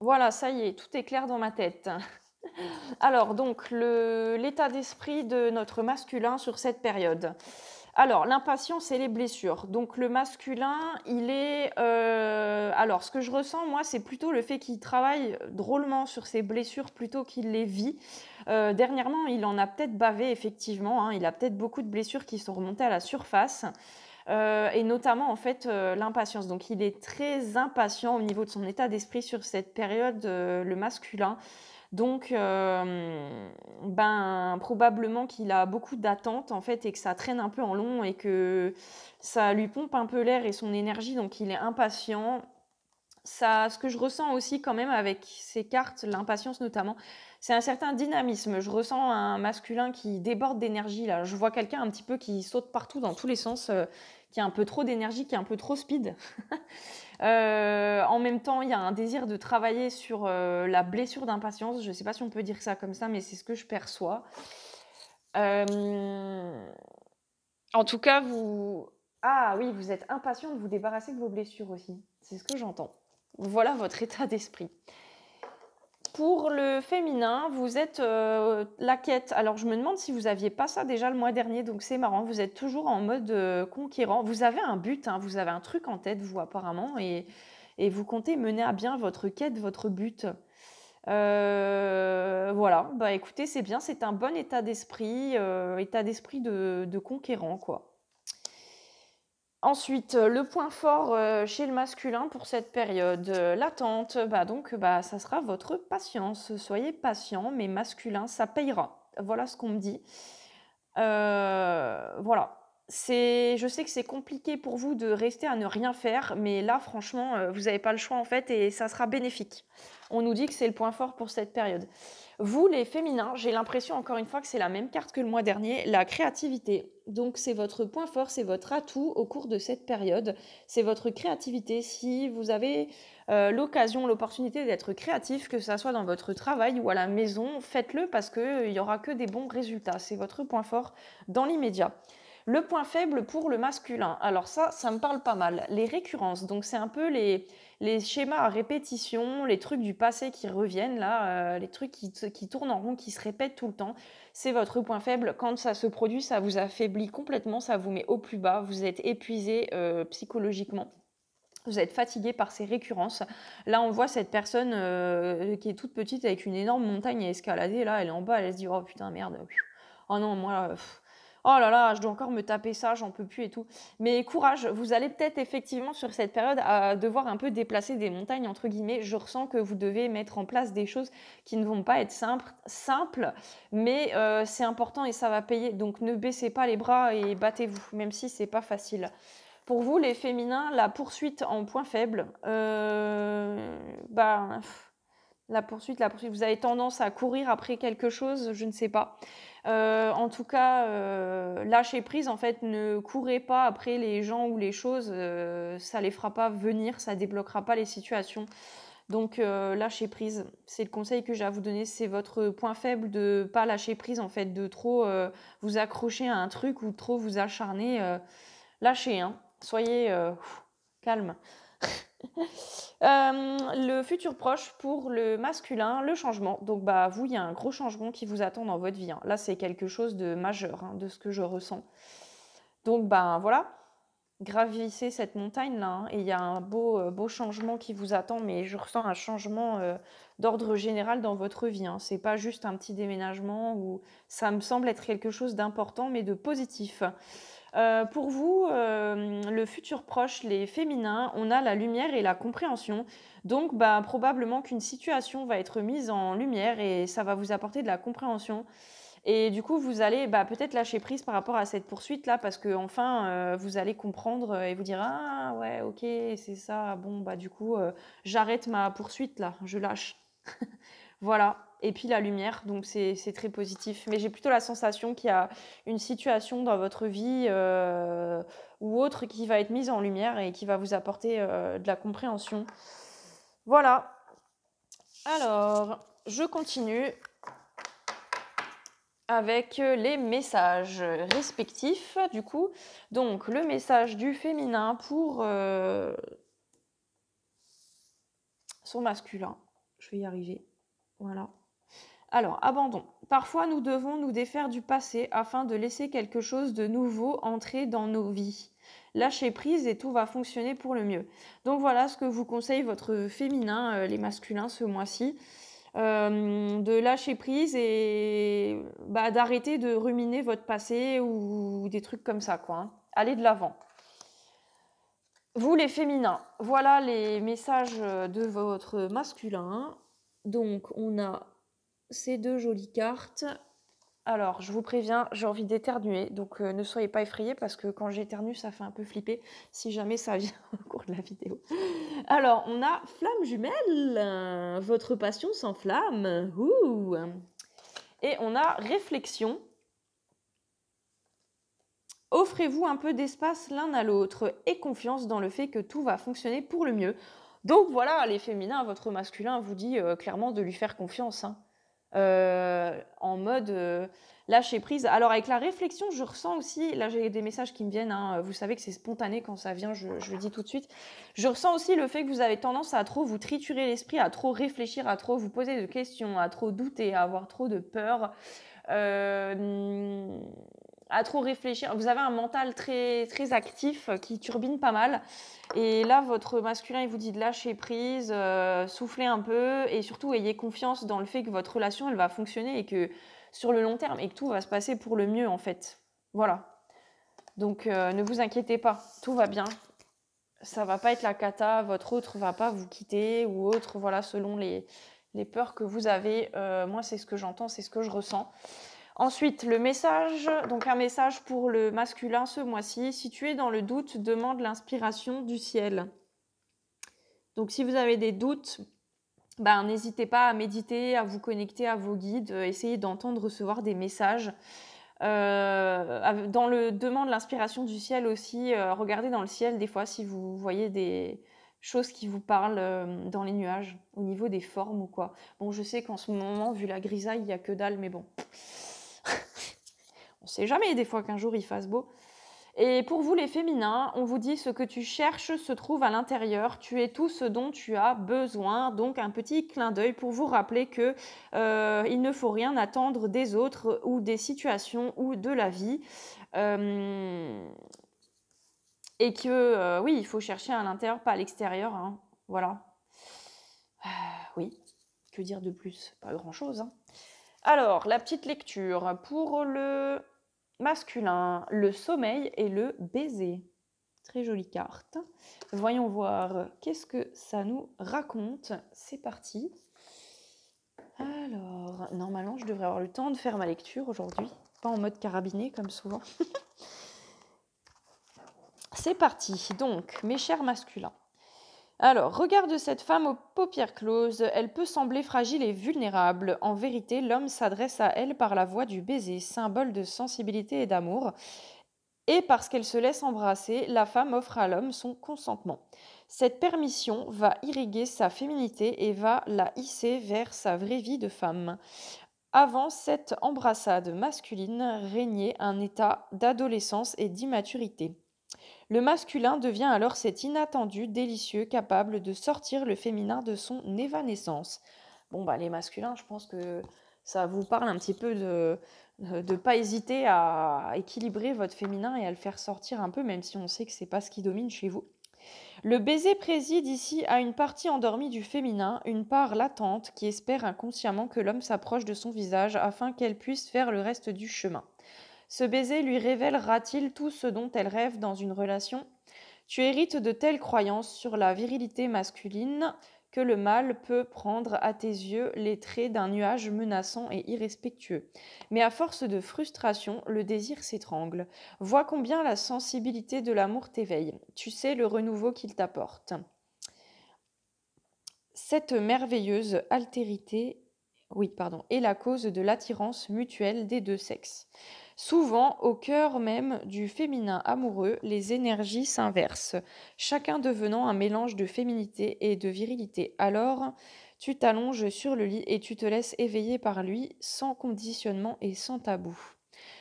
Voilà, ça y est, tout est clair dans ma tête. Alors donc l'état d'esprit de notre masculin sur cette période. Alors l'impatience et les blessures. Donc le masculin, il est, alors ce que je ressens moi, c'est plutôt le fait qu'il travaille drôlement sur ses blessures plutôt qu'il les vit. Dernièrement, il en a peut-être bavé effectivement, hein, il a peut-être beaucoup de blessures qui sont remontées à la surface, et notamment en fait, l'impatience. Donc il est très impatient au niveau de son état d'esprit sur cette période, le masculin. Donc, ben, probablement qu'il a beaucoup d'attentes en fait et que ça traîne un peu en long et que ça lui pompe un peu l'air et son énergie, donc il est impatient. Ça, ce que je ressens aussi quand même avec ces cartes, l'impatience notamment, c'est un certain dynamisme. Je ressens un masculin qui déborde d'énergie là. Je vois quelqu'un un petit peu qui saute partout dans tous les sens, qui a un peu trop d'énergie, qui est un peu trop speed. En même temps, il y a un désir de travailler sur, la blessure d'impatience. Je ne sais pas si on peut dire ça comme ça, mais c'est ce que je perçois. Hem, En tout cas, vous ah oui, vous êtes impatient de vous débarrasser de vos blessures aussi. C'est ce que j'entends. Voilà votre état d'esprit. Pour le féminin, vous êtes, la quête. Alors je me demande si vous aviez pas ça déjà le mois dernier, donc c'est marrant. Vous êtes toujours en mode, conquérant. Vous avez un but, hein, vous avez un truc en tête, vous, apparemment et vous comptez mener à bien votre quête, votre but. Voilà, bah, écoutez, c'est bien, c'est un bon état d'esprit de conquérant, quoi. Ensuite, le point fort, chez le masculin pour cette période, l'attente, bah, donc, bah, ça sera votre patience. Soyez patient, mais masculin, ça payera. Voilà ce qu'on me dit. Voilà. Je sais que c'est compliqué pour vous de rester à ne rien faire, mais là, franchement, vous n'avez pas le choix, en fait, et ça sera bénéfique. On nous dit que c'est le point fort pour cette période. Vous, les féminins, j'ai l'impression, encore une fois, que c'est la même carte que le mois dernier, la créativité. Donc, c'est votre point fort, c'est votre atout au cours de cette période. C'est votre créativité. Si vous avez l'occasion, l'opportunité d'être créatif, que ça soit dans votre travail ou à la maison, faites-le parce qu'il n'y aura que des bons résultats. C'est votre point fort dans l'immédiat. Le point faible pour le masculin. Alors ça me parle pas mal. Les récurrences. Donc, c'est un peu les schémas à répétition, les trucs du passé qui reviennent là, les trucs qui tournent en rond, qui se répètent tout le temps. C'est votre point faible. Quand ça se produit, ça vous affaiblit complètement, ça vous met au plus bas, vous êtes épuisé, psychologiquement. Vous êtes fatigué par ces récurrences. Là, on voit cette personne, qui est toute petite avec une énorme montagne à escalader. Là, elle est en bas, elle se dit: «Oh putain, merde, oh non, moi, oh là là, je dois encore me taper ça, j'en peux plus et tout». Mais courage, vous allez peut-être effectivement sur cette période à devoir un peu «déplacer des montagnes» entre guillemets. Je ressens que vous devez mettre en place des choses qui ne vont pas être simples, mais c'est important et ça va payer. Donc ne baissez pas les bras et battez-vous, même si c'est pas facile. Pour vous, les féminins, la poursuite en point faible, bah, la poursuite, vous avez tendance à courir après quelque chose, je ne sais pas. En tout cas, lâchez prise, en fait, ne courez pas après les gens ou les choses, ça les fera pas venir, ça débloquera pas les situations. Donc lâchez prise, c'est le conseil que j'ai à vous donner. C'est votre point faible de pas lâcher prise, en fait, de trop, vous accrocher à un truc ou trop vous acharner, lâchez, hein. Soyez, calme. Le futur proche pour le masculin, le changement. Donc, bah, vous, il y a un gros changement qui vous attend dans votre vie, hein. Là, c'est quelque chose de majeur, hein, de ce que je ressens. Donc, ben, voilà, gravissez cette montagne-là, hein, et il y a un beau changement qui vous attend, mais je ressens un changement, d'ordre général dans votre vie, hein. C'est pas juste un petit déménagement ou ça me semble être quelque chose d'important, mais de positif. Pour vous, le futur proche, les féminins, on a la lumière et la compréhension. Donc, bah, probablement qu'une situation va être mise en lumière et ça va vous apporter de la compréhension. Et du coup, vous allez, bah, peut-être lâcher prise par rapport à cette poursuite-là parce qu'enfin, vous allez comprendre, et vous dire: «Ah ouais, OK, c'est ça. Bon, bah, du coup, j'arrête ma poursuite là, je lâche». Voilà, et puis la lumière, donc c'est très positif. Mais j'ai plutôt la sensation qu'il y a une situation dans votre vie, ou autre qui va être mise en lumière et qui va vous apporter, de la compréhension. Voilà. Alors, je continue avec, les messages, respectifs, du coup. Donc le message du féminin pour, son masculin. Je vais y arriver. Voilà. Alors, abandon. Parfois, nous devons nous défaire du passé afin de laisser quelque chose de nouveau entrer dans nos vies. Lâchez prise et tout va fonctionner pour le mieux. Donc voilà ce que vous conseille votre féminin, les masculins ce mois-ci. De lâcher prise et d'arrêter de ruminer votre passé ou des trucs comme ça, quoi, hein. Allez de l'avant. Vous les féminins, voilà les messages de votre masculin. Donc on a ces deux jolies cartes. Alors, je vous préviens, j'ai envie d'éternuer, donc ne soyez pas effrayés parce que quand j'éternue, ça fait un peu flipper si jamais ça vient au cours de la vidéo. Alors, on a flamme jumelle, votre passion s'enflamme. Ouh. Et on a réflexion. Offrez-vous un peu d'espace l'un à l'autre et confiance dans le fait que tout va fonctionner pour le mieux. Donc voilà, les féminins, votre masculin vous dit clairement de lui faire confiance, hein. En mode lâcher prise. Alors avec la réflexion, je ressens aussi, là j'ai des messages qui me viennent, hein, vous savez que c'est spontané quand ça vient, je le dis tout de suite. Je ressens aussi le fait que vous avez tendance à trop vous triturer l'esprit, à trop réfléchir, à trop vous poser de questions, à trop douter, à avoir trop de peur. À trop réfléchir. Vous avez un mental très, très actif qui turbine pas mal. Et là, votre masculin, il vous dit de lâcher prise, souffler un peu et surtout ayez confiance dans le fait que votre relation, elle va fonctionner et que sur le long terme et que tout va se passer pour le mieux en fait. Voilà. Donc ne vous inquiétez pas, tout va bien. Ça va pas être la cata, votre autre va pas vous quitter ou autre, voilà, selon les peurs que vous avez. Moi, c'est ce que j'entends, c'est ce que je ressens. Ensuite, le message, donc un message pour le masculin ce mois-ci. Si tu es dans le doute, demande l'inspiration du ciel. Donc si vous avez des doutes, n'hésitez pas à méditer, à vous connecter à vos guides, essayez d'entendre recevoir des messages. Dans le demande l'inspiration du ciel aussi, regardez dans le ciel des fois si vous voyez des choses qui vous parlent dans les nuages, au niveau des formes ou quoi. Bon, je sais qu'en ce moment, vu la grisaille, il n'y a que dalle, mais bon. On sait jamais, des fois qu'un jour il fasse beau. Et pour vous les féminins, on vous dit ce que tu cherches se trouve à l'intérieur. Tu es tout ce dont tu as besoin. Donc un petit clin d'œil pour vous rappeler que il ne faut rien attendre des autres ou des situations ou de la vie. Et que oui, il faut chercher à l'intérieur, pas à l'extérieur, hein. Voilà. Oui, que dire de plus? Pas grand-chose, hein. Alors, la petite lecture pour le masculin, le sommeil et le baiser. Très jolie carte. Voyons voir qu'est-ce que ça nous raconte. C'est parti. Alors, normalement, je devrais avoir le temps de faire ma lecture aujourd'hui. Pas en mode carabiné comme souvent. C'est parti. Donc, mes chers masculins. Alors, regarde cette femme aux paupières closes, elle peut sembler fragile et vulnérable. En vérité, l'homme s'adresse à elle par la voie du baiser, symbole de sensibilité et d'amour. Et parce qu'elle se laisse embrasser, la femme offre à l'homme son consentement. Cette permission va irriguer sa féminité et va la hisser vers sa vraie vie de femme. Avant cette embrassade masculine régnait un état d'adolescence et d'immaturité. Le masculin devient alors cet inattendu, délicieux, capable de sortir le féminin de son évanescence. Bon, les masculins, je pense que ça vous parle un petit peu de ne pas hésiter à équilibrer votre féminin et à le faire sortir un peu, même si on sait que c'est pas ce qui domine chez vous. Le baiser préside ici à une partie endormie du féminin, une part latente qui espère inconsciemment que l'homme s'approche de son visage afin qu'elle puisse faire le reste du chemin. Ce baiser lui révélera-t-il tout ce dont elle rêve dans une relation? Tu hérites de telles croyances sur la virilité masculine que le mâle peut prendre à tes yeux les traits d'un nuage menaçant et irrespectueux. Mais à force de frustration, le désir s'étrangle. Vois combien la sensibilité de l'amour t'éveille. Tu sais le renouveau qu'il t'apporte. Cette merveilleuse altérité, est la cause de l'attirance mutuelle des deux sexes. Souvent, au cœur même du féminin amoureux, les énergies s'inversent, chacun devenant un mélange de féminité et de virilité. Alors, tu t'allonges sur le lit et tu te laisses éveiller par lui, sans conditionnement et sans tabou.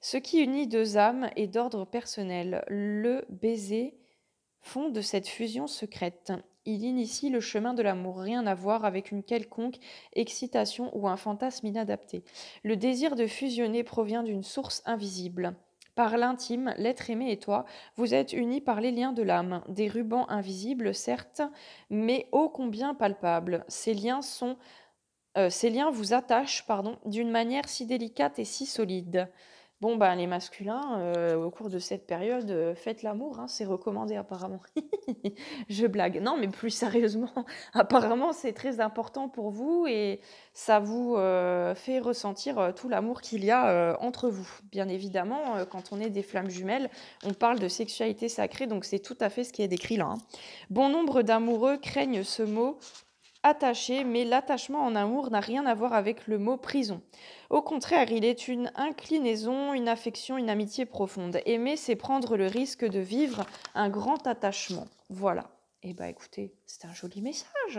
Ce qui unit deux âmes est d'ordre personnel. Le baiser fonde cette fusion secrète. Il initie le chemin de l'amour, rien à voir avec une quelconque excitation ou un fantasme inadapté. Le désir de fusionner provient d'une source invisible. Par l'intime, l'être aimé et toi, vous êtes unis par les liens de l'âme, des rubans invisibles, certes, mais ô combien palpables. Ces liens vous attachent, pardon, d'une manière si délicate et si solide. Bon, ben, les masculins, au cours de cette période, faites l'amour, hein, c'est recommandé apparemment. Je blague. Non, mais plus sérieusement, apparemment, c'est très important pour vous et ça vous, fait ressentir, tout l'amour qu'il y a, entre vous. Bien évidemment, quand on est des flammes jumelles, on parle de sexualité sacrée, donc c'est tout à fait ce qui est décrit là, hein. Bon nombre d'amoureux craignent ce mot attaché, mais l'attachement en amour n'a rien à voir avec le mot prison. Au contraire, il est une inclinaison, une affection, une amitié profonde. Aimer, c'est prendre le risque de vivre un grand attachement. Voilà. Eh bien, écoutez, c'est un joli message.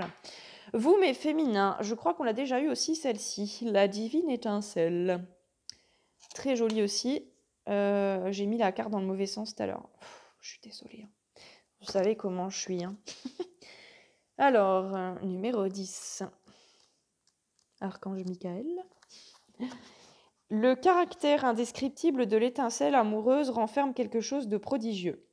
Vous, mes féminins, je crois qu'on l'a déjà eu aussi celle-ci, la divine étincelle. Très jolie aussi. J'ai mis la carte dans le mauvais sens tout à l'heure. Je suis désolée, hein. Vous savez comment je suis, hein. Alors, numéro 10. Archange Michael. Le caractère indescriptible de l'étincelle amoureuse renferme quelque chose de prodigieux.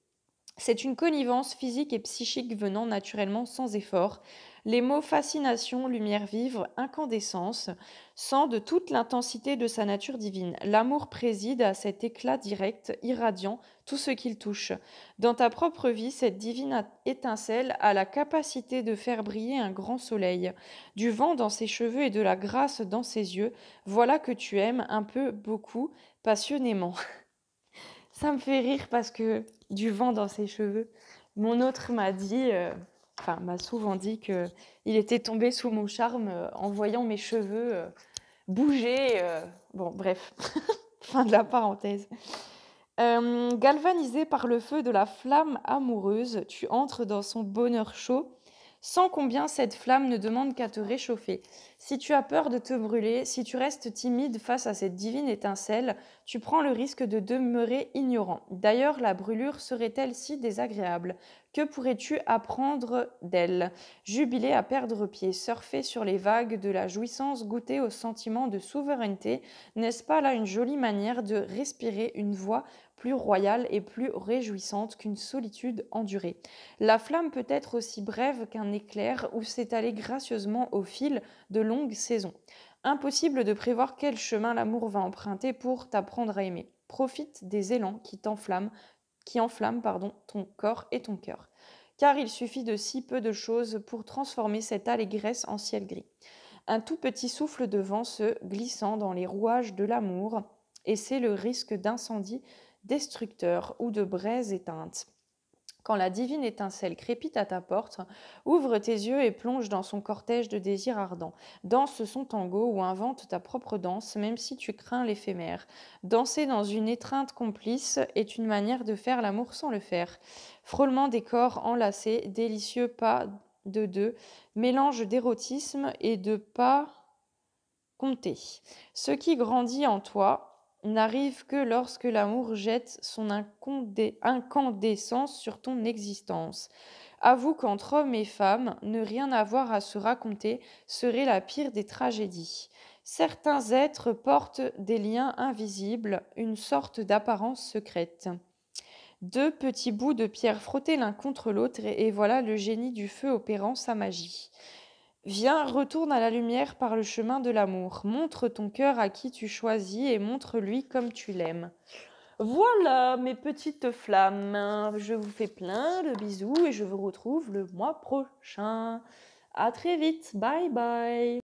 C'est une connivence physique et psychique venant naturellement sans effort. Les mots fascination, lumière vive, incandescence scandent toute l'intensité de sa nature divine. L'amour préside à cet éclat direct, irradiant, tout ce qu'il touche. Dans ta propre vie, cette divine étincelle a la capacité de faire briller un grand soleil. Du vent dans ses cheveux et de la grâce dans ses yeux, voilà que tu aimes un peu, beaucoup, passionnément. Ça me fait rire parce que du vent dans ses cheveux. Mon autre m'a dit, enfin m'a souvent dit que il était tombé sous mon charme en voyant mes cheveux bouger. Bon, bref, fin de la parenthèse. Galvanisé par le feu de la flamme amoureuse, tu entres dans son bonheur chaud, sans combien cette flamme ne demande qu'à te réchauffer. Si tu as peur de te brûler, si tu restes timide face à cette divine étincelle, tu prends le risque de demeurer ignorant. D'ailleurs, la brûlure serait-elle si désagréable? Que pourrais-tu apprendre d'elle? Jubiler à perdre pied, surfer sur les vagues de la jouissance, goûter au sentiment de souveraineté, n'est-ce pas là une jolie manière de respirer une voix plus royale et plus réjouissante qu'une solitude endurée? La flamme peut être aussi brève qu'un éclair ou s'étaler gracieusement au fil de longues saisons. Impossible de prévoir quel chemin l'amour va emprunter pour t'apprendre à aimer. Profite des élans qui enflamment ton corps et ton cœur. Car il suffit de si peu de choses pour transformer cette allégresse en ciel gris. Un tout petit souffle de vent se glissant dans les rouages de l'amour, et c'est le risque d'incendie destructeur ou de braise éteinte. Quand la divine étincelle crépite à ta porte, ouvre tes yeux et plonge dans son cortège de désirs ardents. Danse son tango ou invente ta propre danse, même si tu crains l'éphémère. Danser dans une étreinte complice est une manière de faire l'amour sans le faire. Frôlement des corps enlacés, délicieux pas de deux, mélange d'érotisme et de pas compter. Ce qui grandit en toi n'arrive que lorsque l'amour jette son incandescence sur ton existence. Avoue qu'entre hommes et femmes, ne rien avoir à se raconter serait la pire des tragédies. Certains êtres portent des liens invisibles, une sorte d'apparence secrète. Deux petits bouts de pierre frottés l'un contre l'autre, et voilà le génie du feu opérant sa magie. Viens, retourne à la lumière par le chemin de l'amour. Montre ton cœur à qui tu choisis et montre-lui comme tu l'aimes. Voilà mes petites flammes. Je vous fais plein de bisous et je vous retrouve le mois prochain. À très vite. Bye bye.